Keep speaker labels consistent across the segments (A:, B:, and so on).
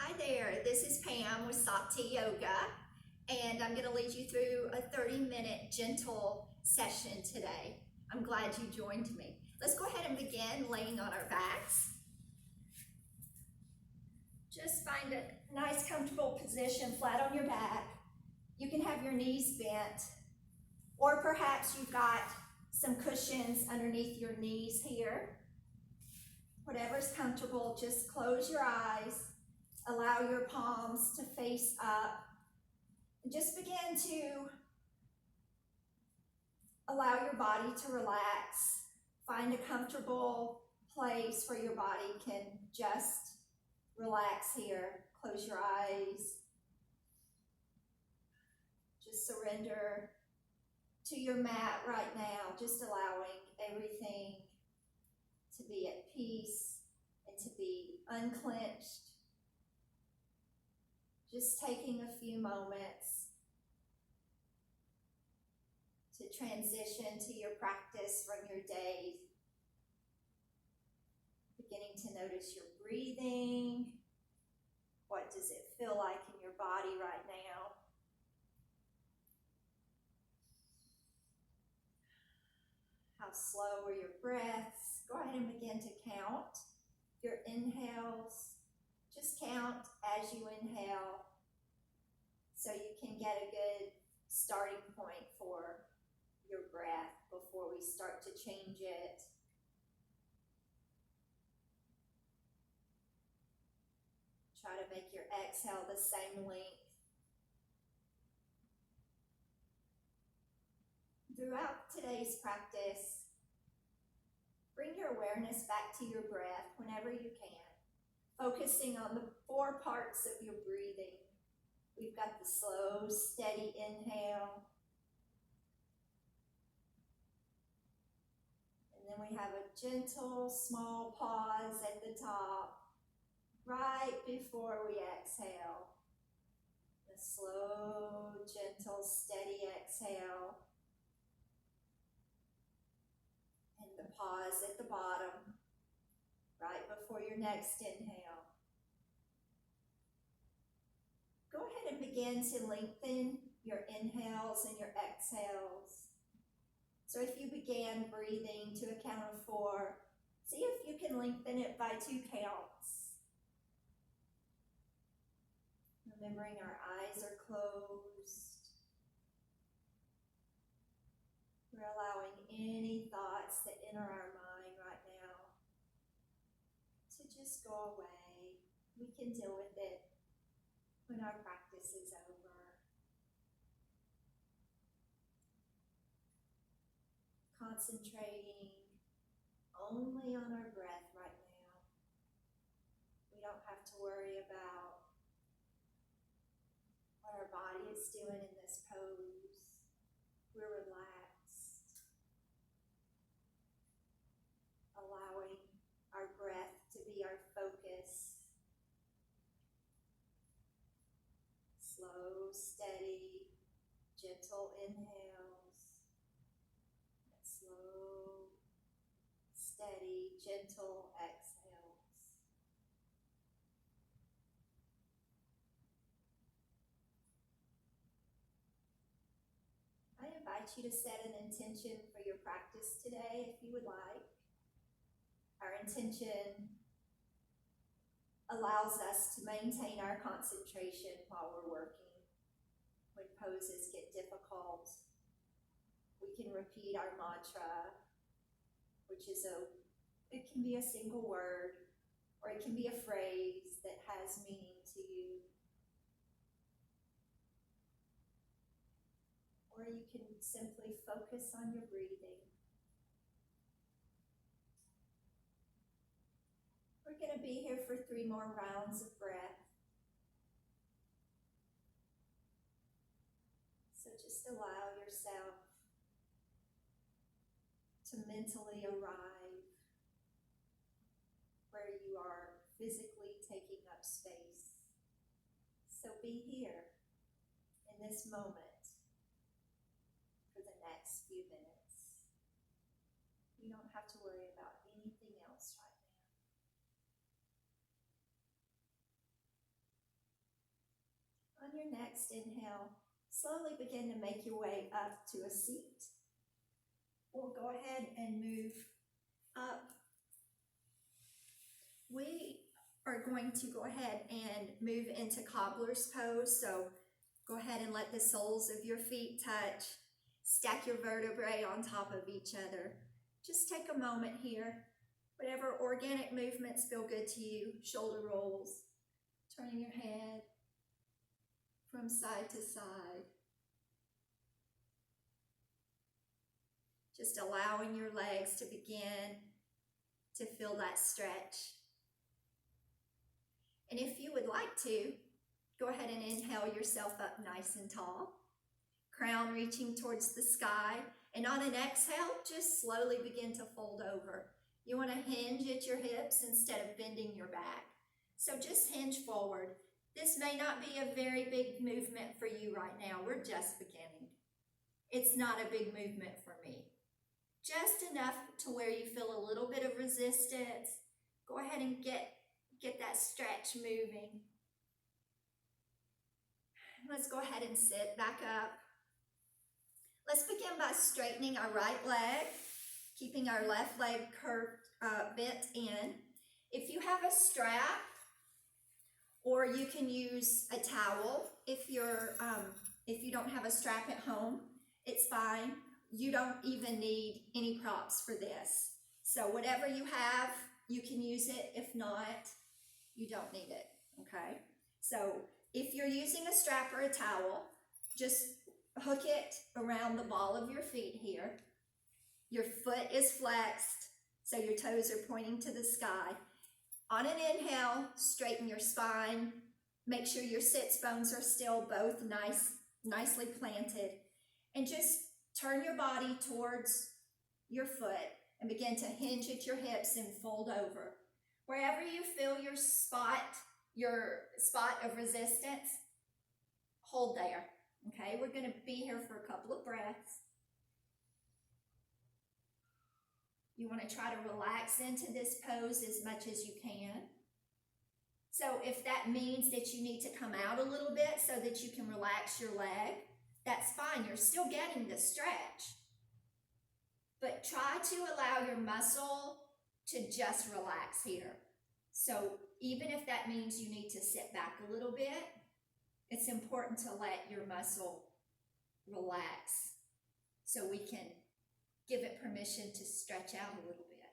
A: Hi there, this is Pam with Sati Yoga, and I'm going to lead you through a 30-minute gentle session today. I'm glad you joined me. Let's go ahead and begin laying on our backs. Just find a nice comfortable position flat on your back. You can have your knees bent, or perhaps you've got some cushions underneath your knees here. Whatever's comfortable, just close your eyes. Allow your palms to face up. And just begin to allow your body to relax. Find a comfortable place where your body can just relax here. Close your eyes. Just surrender to your mat right now, just allowing everything to be at peace and to be unclenched. Just taking a few moments to transition to your practice from your day. Beginning to notice your breathing. What does it feel like in your body right now? How slow are your breaths? Go ahead and begin to count your inhales. Just count as you inhale so you can get a good starting point for your breath before we start to change it. Try to make your exhale the same length. Throughout today's practice, bring your awareness back to your breath whenever you can, focusing on the 4 parts of your breathing. We've got the slow, steady inhale. And then we have a gentle, small pause at the top, right before we exhale. The slow, gentle, steady exhale. And the pause at the bottom, right before your next inhale. Go ahead and begin to lengthen your inhales and your exhales. So if you began breathing to a count of 4, see if you can lengthen it by 2 counts. Remembering our eyes are closed. We're allowing any thoughts that enter our mind right now to just go away. We can deal with it when our practice is over. Concentrating only on our breath right now. We don't have to worry about what our body is doing in this pose. We're relaxed, allowing our breath to be our focus. Slow, steady, gentle inhales. Slow, steady, gentle exhales. I invite you to set an intention for your practice today if you would like. Our intention allows us to maintain our concentration while we're working. When poses get difficult, we can repeat our mantra, which is it can be a single word, or it can be a phrase that has meaning to you. Or you can simply focus on your breathing. We're going to be here for 3 more rounds of breath. So just allow yourself to mentally arrive where you are physically taking up space. So be here in this moment for the next few minutes. You don't have to worry about anything else right now. your next inhale, slowly begin to make your way up to a seat. We'll go ahead and move up. We are going to go ahead and move into cobbler's pose. So go ahead and let the soles of your feet touch. Stack your vertebrae on top of each other. Just take a moment here. Whatever organic movements feel good to you. Shoulder rolls, turning your head from side to side. Just allowing your legs to begin to feel that stretch. And if you would like to, go ahead and inhale yourself up nice and tall. Crown reaching towards the sky. And on an exhale, just slowly begin to fold over. You want to hinge at your hips instead of bending your back. So just hinge forward. This may not be a very big movement for you right now. We're just beginning. It's not a big movement for me. Just enough to where you feel a little bit of resistance. Go ahead and get that stretch moving. Let's go ahead and sit back up. Let's begin by straightening our right leg, keeping our left leg curved, bent in. If you have a strap, or you can use a towel if you don't have a strap at home, it's fine. You don't even need any props for this. So whatever you have, you can use it. If not, you don't need it, okay? So if you're using a strap or a towel, just hook it around the ball of your feet here. Your foot is flexed, so your toes are pointing to the sky. On an inhale, straighten your spine. Make sure your sits bones are still both nicely planted. And just turn your body towards your foot and begin to hinge at your hips and fold over. Wherever you feel your spot of resistance, hold there. Okay, we're going to be here for a couple of breaths. You want to try to relax into this pose as much as you can. So if that means that you need to come out a little bit so that you can relax your leg, that's fine. You're still getting the stretch. But try to allow your muscle to just relax here. So even if that means you need to sit back a little bit, it's important to let your muscle relax so we can give it permission to stretch out a little bit.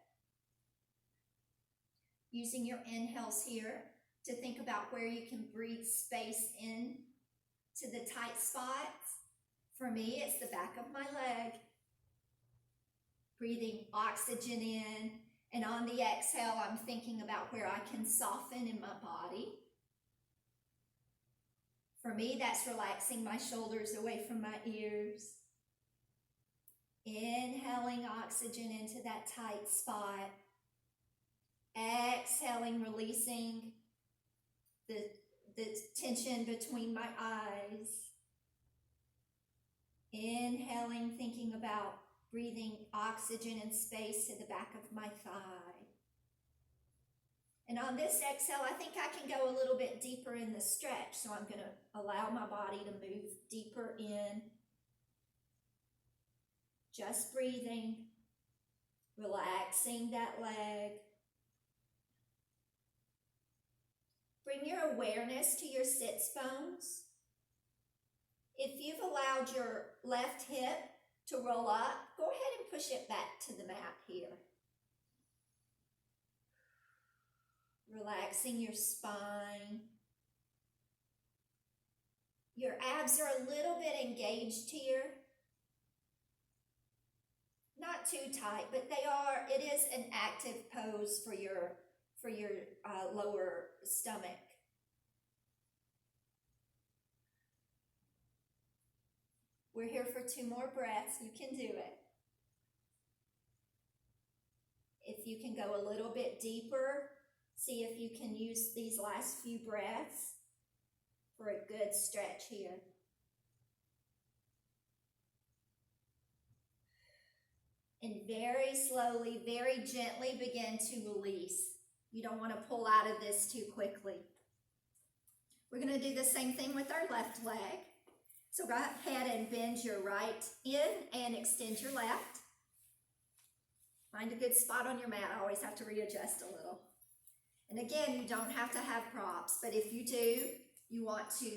A: Using your inhales here to think about where you can breathe space in to the tight spots. For me, it's the back of my leg. Breathing oxygen in, and on the exhale, I'm thinking about where I can soften in my body. For me, that's relaxing my shoulders away from my ears. Inhaling oxygen into that tight spot. Exhaling, releasing the tension between my eyes. Inhaling, thinking about breathing oxygen and space to the back of my thigh. And on this exhale, I think I can go a little bit deeper in the stretch. So I'm going to allow my body to move deeper in. Just breathing, relaxing that leg. Bring your awareness to your sits bones. If you've allowed your left hip to roll up, go ahead and push it back to the mat here. Relaxing your spine. Your abs are a little bit engaged here. Not too tight, but it is an active pose for your lower stomach. We're here for 2 more breaths. You can do it. If you can go a little bit deeper, see if you can use these last few breaths for a good stretch here. And very slowly, very gently begin to release. You don't want to pull out of this too quickly. We're going to do the same thing with our left leg. So go ahead and bend your right in and extend your left. Find a good spot on your mat. I always have to readjust a little. And again, you don't have to have props, but if you do, you want to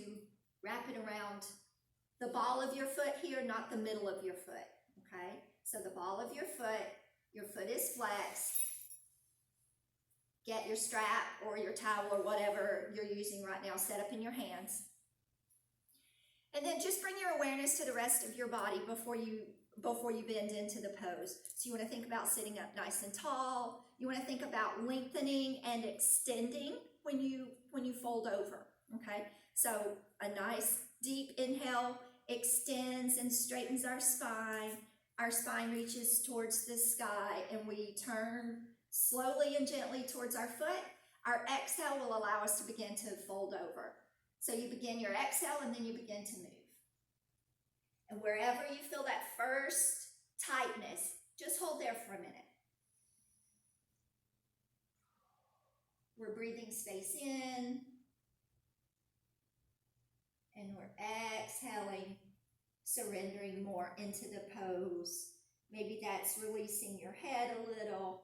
A: wrap it around the ball of your foot here, not the middle of your foot, okay? So the ball of your foot is flexed. Get your strap or your towel or whatever you're using right now set up in your hands. And then just bring your awareness to the rest of your body before you bend into the pose. So you want to think about sitting up nice and tall. You want to think about lengthening and extending when you fold over, okay? So a nice deep inhale extends and straightens our spine. Our spine reaches towards the sky and we turn slowly and gently towards our foot. Our exhale will allow us to begin to fold over. So you begin your exhale and then you begin to move. And wherever you feel that first tightness, just hold there for a minute. We're breathing space in. And we're exhaling, surrendering more into the pose. Maybe that's releasing your head a little,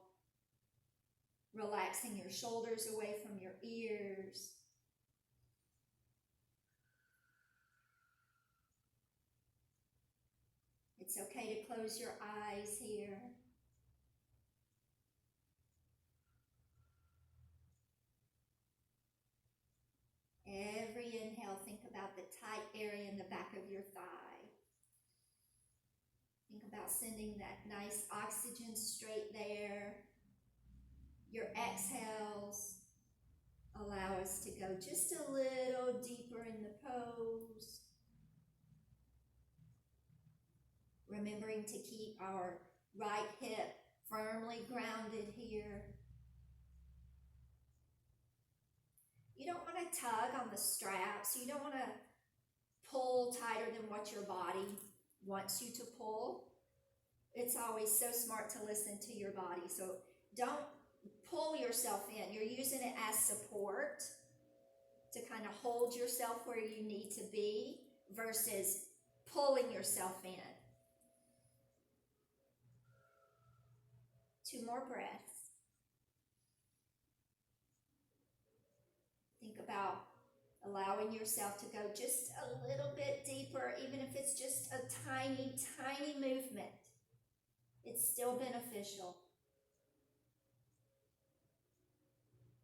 A: relaxing your shoulders away from your ears. It's okay to close your eyes here. Every inhale, think about the tight area in the back of your thigh. Think about sending that nice oxygen straight there. Your exhales allow us to go just a little deeper in the pose. Remembering to keep our right hip firmly grounded here. You don't want to tug on the straps. You don't want to pull tighter than what your body wants you to pull. It's always so smart to listen to your body. So don't pull yourself in. You're using it as support to kind of hold yourself where you need to be versus pulling yourself in. 2 more breaths. Think about allowing yourself to go just a little bit deeper, even if it's just a tiny, tiny movement. It's still beneficial.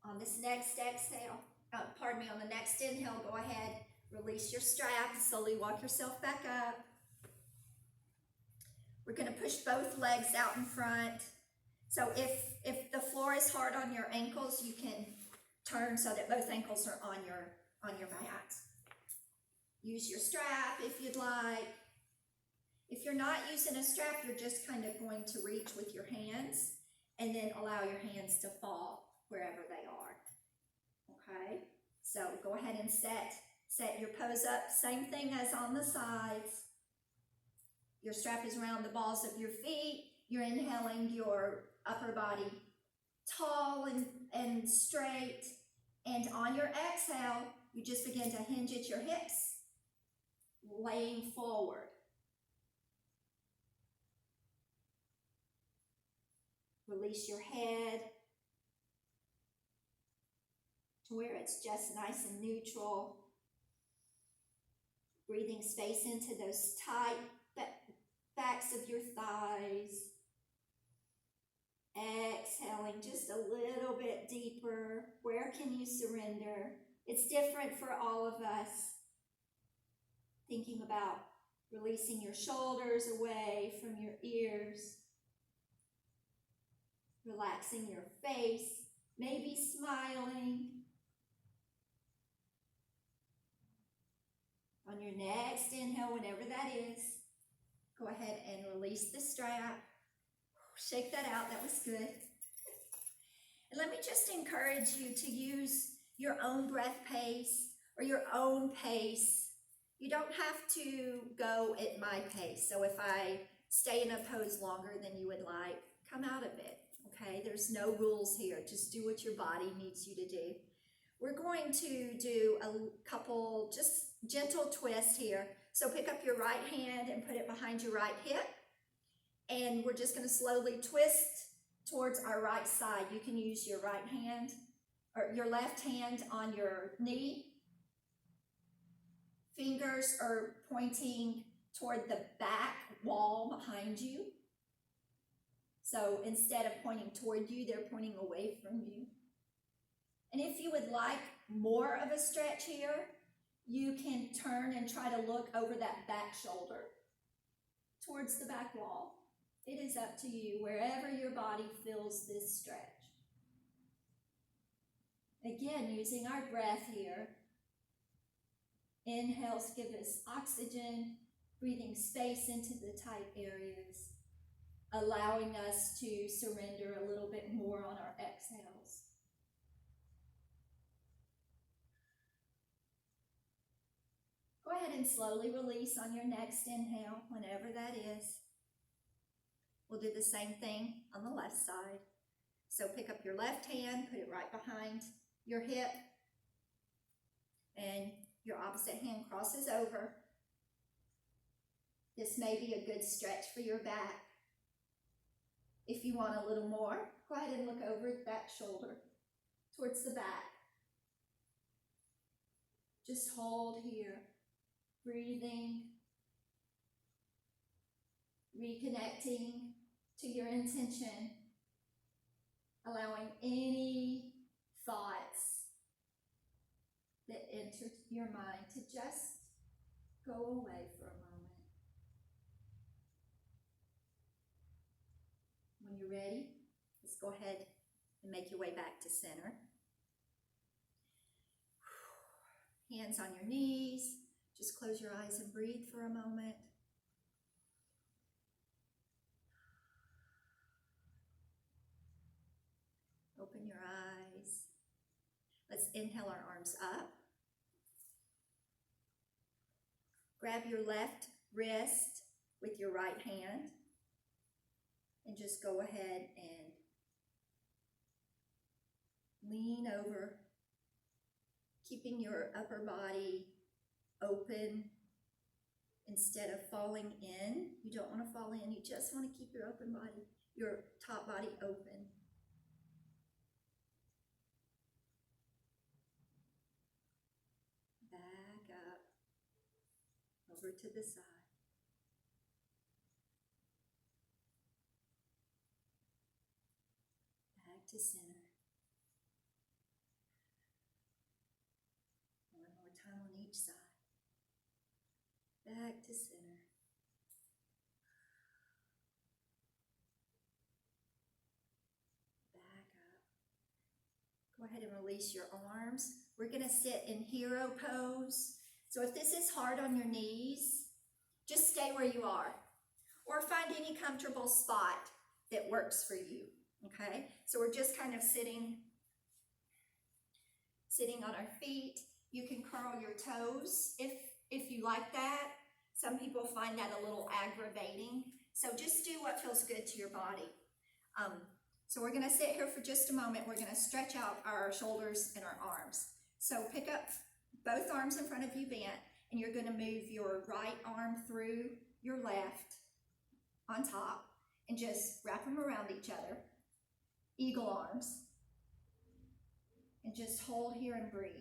A: On this next exhale, on the next inhale, go ahead, release your strap and slowly walk yourself back up. We're going to push both legs out in front. So if the floor is hard on your ankles, you can turn so that both ankles are on your mat. Use your strap if you'd like. If you're not using a strap, you're just kind of going to reach with your hands and then allow your hands to fall wherever they are. Okay? So go ahead and set your pose up. Same thing as on the sides. Your strap is around the balls of your feet. You're inhaling your upper body tall and straight. And on your exhale, you just begin to hinge at your hips, laying forward. Release your head to where it's just nice and neutral. Breathing space into those tight backs of your thighs. Exhaling just a little bit deeper. Where can you surrender? It's different for all of us. Thinking about releasing your shoulders away from your ears. Relaxing your face, maybe smiling. On your next inhale, whenever that is, go ahead and release the strap. Shake that out, that was good. And let me just encourage you to use your own breath pace or your own pace. You don't have to go at my pace. So if I stay in a pose longer than you would like, come out of it, okay? There's no rules here. Just do what your body needs you to do. We're going going to do a couple just gentle twists here. So pick up your right hand and put it behind your right hip. And we're just going to slowly twist towards our right side. You can use your right hand or your left hand on your knee. Fingers are pointing toward the back wall behind you. So instead of pointing toward you, they're pointing away from you. And if you would like more of a stretch here, you can turn and try to look over that back shoulder towards the back wall. It is up to you, wherever your body feels this stretch. Again, using our breath here. Inhales give us oxygen, breathing space into the tight areas, allowing us to surrender a little bit more on our exhales. Go ahead and slowly release on your next inhale, whenever that is. We'll do the same thing on the left side. So pick up your left hand, put it right behind your hip, and your opposite hand crosses over. This may be a good stretch for your back. If you want a little more, go ahead and look over that shoulder towards the back. Just hold here, breathing, reconnecting to your intention, allowing any thoughts that enter your mind to just go away for a moment. When you're ready, let's go ahead and make your way back to center. Hands on your knees. Just close your eyes and breathe for a moment. Open your eyes. Let's inhale our arms up. Grab your left wrist with your right hand and just go ahead and lean over, keeping your upper body open instead of falling in. You don't want to fall in. You just want to keep your open body, your top body open. Back up, over to the side. Back to center. One more time on each side. Back to center. Back up. Go ahead and release your arms. We're going to sit in hero pose. So if this is hard on your knees, just stay where you are or find any comfortable spot that works for you, okay? So we're just kind of sitting on our feet. You can curl your toes if you like that. Some people find that a little aggravating. So just do what feels good to your body. So we're gonna sit here for just a moment. We're gonna stretch out our shoulders and our arms. So pick up both arms in front of you bent, and you're gonna move your right arm through your left on top and just wrap them around each other. Eagle arms. And just hold here and breathe.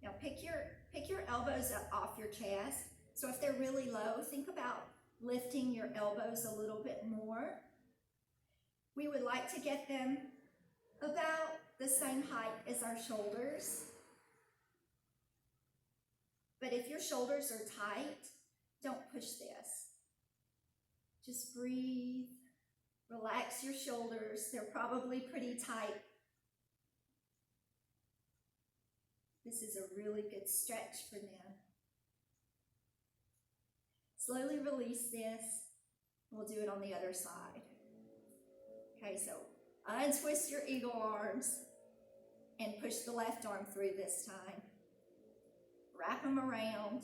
A: Now pick your elbows up off your chest. So if they're really low, think about lifting your elbows a little bit more. We would like to get them about the same height as our shoulders. But if your shoulders are tight, don't push this. Just breathe, relax your shoulders. They're probably pretty tight. This is a really good stretch for them. Slowly release this. We'll do it on the other side. Okay, so untwist your eagle arms and push the left arm through this time. Wrap them around.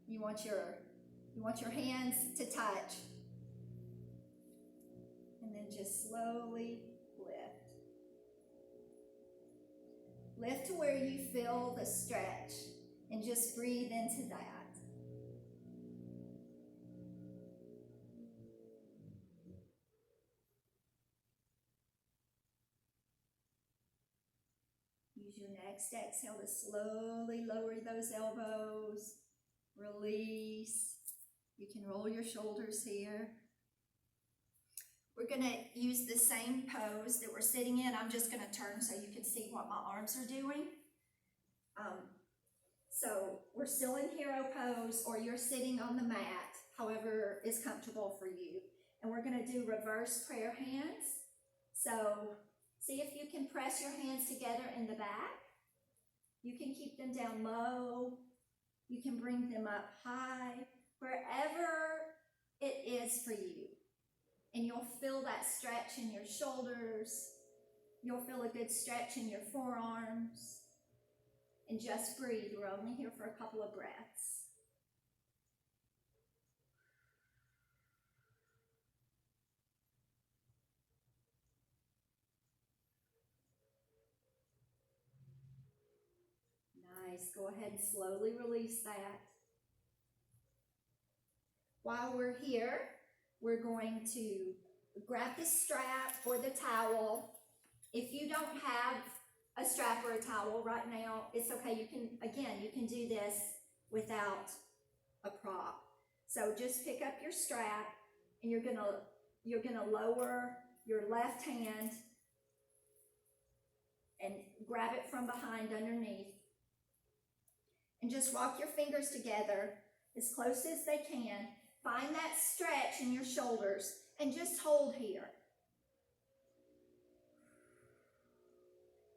A: You want your hands to touch. And then just slowly lift. Lift to where you feel the stretch and just breathe into that. Use your next exhale to slowly lower those elbows. Release. You can roll your shoulders here. We're going to use the same pose that we're sitting in. I'm just going to turn so you can see what my arms are doing. So we're still in hero pose, or you're sitting on the mat, however is comfortable for you. And we're going to do reverse prayer hands. So see if you can press your hands together in the back. You can keep them down low. You can bring them up high, wherever it is for you. And you'll feel that stretch in your shoulders. You'll feel a good stretch in your forearms. And just breathe. We're only here for a couple of breaths. Nice. Go ahead and slowly release that. While we're here, we're going to grab the strap or the towel. If you don't have a strap or a towel right now, it's okay. You can do this without a prop. So just pick up your strap and you're gonna lower your left hand and grab it from behind underneath. And just walk your fingers together as close as they can. Find that stretch in your shoulders and just hold here.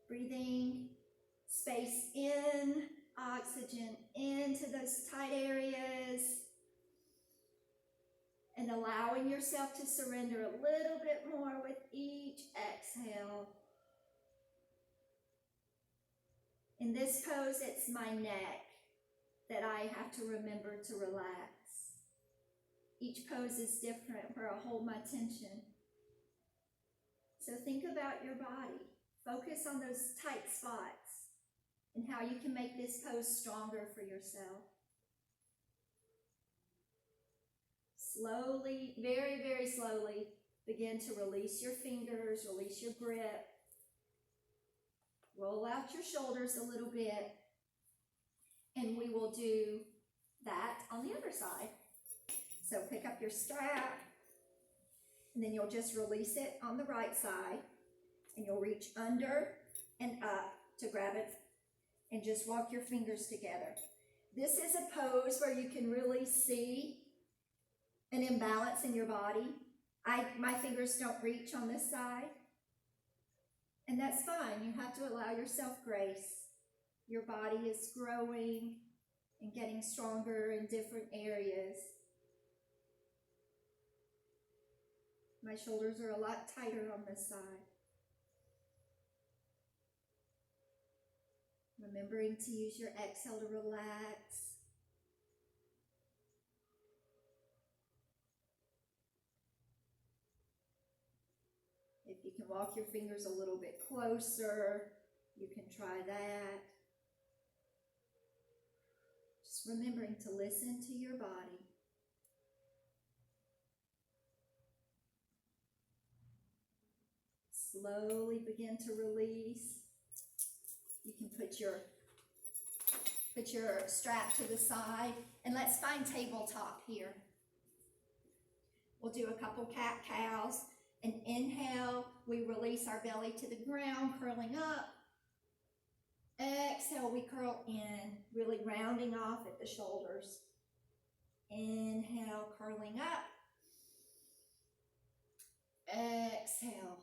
A: Breathing space in, oxygen into those tight areas, and allowing yourself to surrender a little bit more with each exhale. In this pose, it's my neck that I have to remember to relax. Each pose is different where I hold my tension. So think about your body. Focus on those tight spots and how you can make this pose stronger for yourself. Slowly, very, very slowly, begin to release your fingers, release your grip. Roll out your shoulders a little bit, and we will do that on the other side. So pick up your strap, and then you'll just release it on the right side, and you'll reach under and up to grab it, and just walk your fingers together. This is a pose where you can really see an imbalance in your body. My fingers don't reach on this side, and that's fine. You have to allow yourself grace. Your body is growing and getting stronger in different areas. My shoulders are a lot tighter on this side. Remembering to use your exhale to relax. If you can walk your fingers a little bit closer, you can try that. Just remembering to listen to your body. Slowly begin to release. You can put your strap to the side, and let's find tabletop here. We'll do a couple cat-cows. And inhale, we release our belly to the ground, curling up. Exhale, we curl in, really rounding off at the shoulders. Inhale, curling up. Exhale.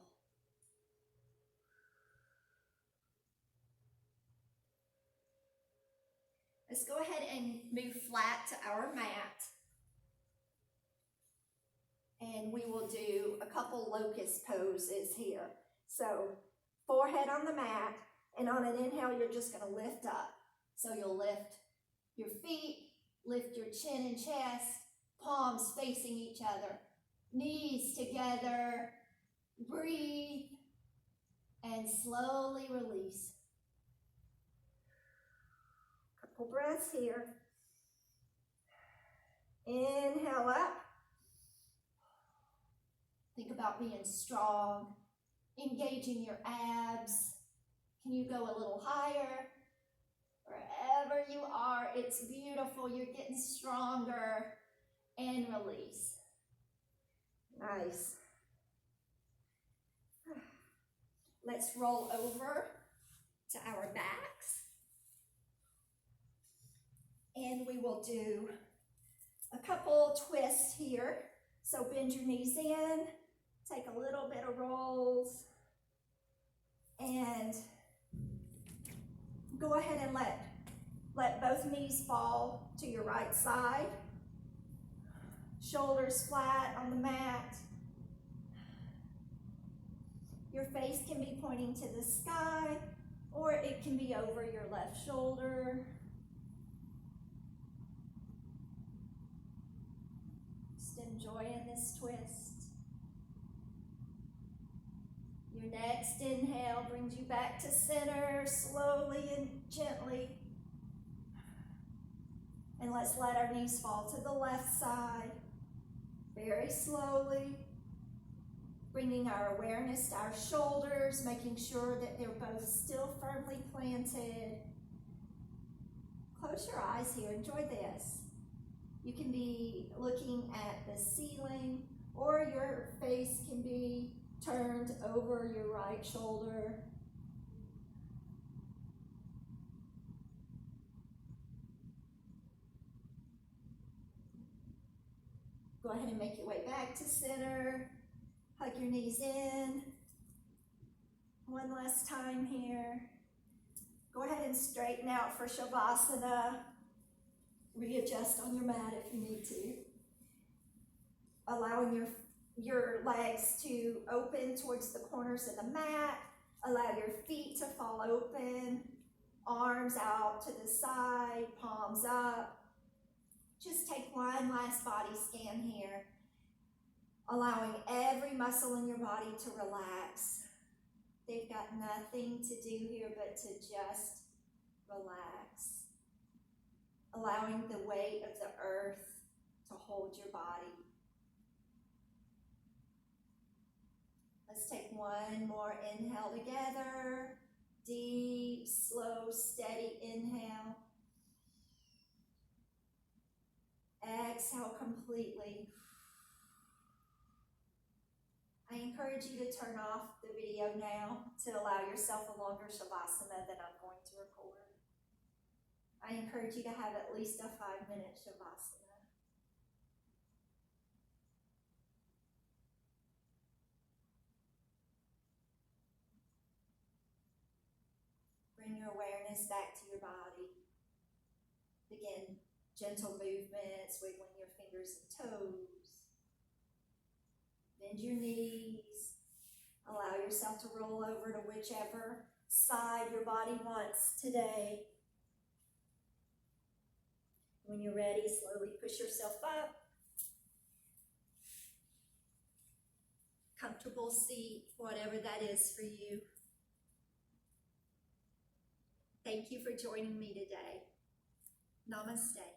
A: Let's go ahead and move flat to our mat. And we will do a couple locust poses here. So forehead on the mat, and on an inhale, you're just gonna lift up. So you'll lift your feet, lift your chin and chest, palms facing each other, knees together, breathe, and slowly release. Couple breaths here. Inhale up. Think about being strong, engaging your abs. Can you go a little higher? Wherever you are, it's beautiful. You're getting stronger. And release. Nice. Let's roll over to our backs. And we will do a couple twists here. So bend your knees in, take a little bit of rolls, and go ahead and let both knees fall to your right side. Shoulders flat on the mat. Your face can be pointing to the sky, or it can be over your left shoulder. Just enjoying this twist. Your next inhale brings you back to center, slowly and gently. And let's let our knees fall to the left side, very slowly. Bringing our awareness to our shoulders, making sure that they're both still firmly planted. Close your eyes here, enjoy this. You can be looking at the ceiling, or your face can be turned over your right shoulder. Go ahead and make your way back to center. Hug your knees in. One last time here. Go ahead and straighten out for Shavasana. Readjust on your mat if you need to. Allowing your legs to open towards the corners of the mat. Allow your feet to fall open. Arms out to the side, palms up. Just take one last body scan here. Allowing every muscle in your body to relax. They've got nothing to do here but to just relax. Allowing the weight of the earth to hold your body. Let's take one more inhale together. Deep, slow, steady inhale. Exhale completely. I encourage you to turn off the video now to allow yourself a longer Shavasana than I'm going to record. I encourage you to have at least a 5-minute Shavasana. Bring your awareness back to your body. Begin gentle movements, wiggling your fingers and toes. Bend your knees. Allow yourself to roll over to whichever side your body wants today. When you're ready, slowly push yourself up. Comfortable seat, whatever that is for you. Thank you for joining me today. Namaste.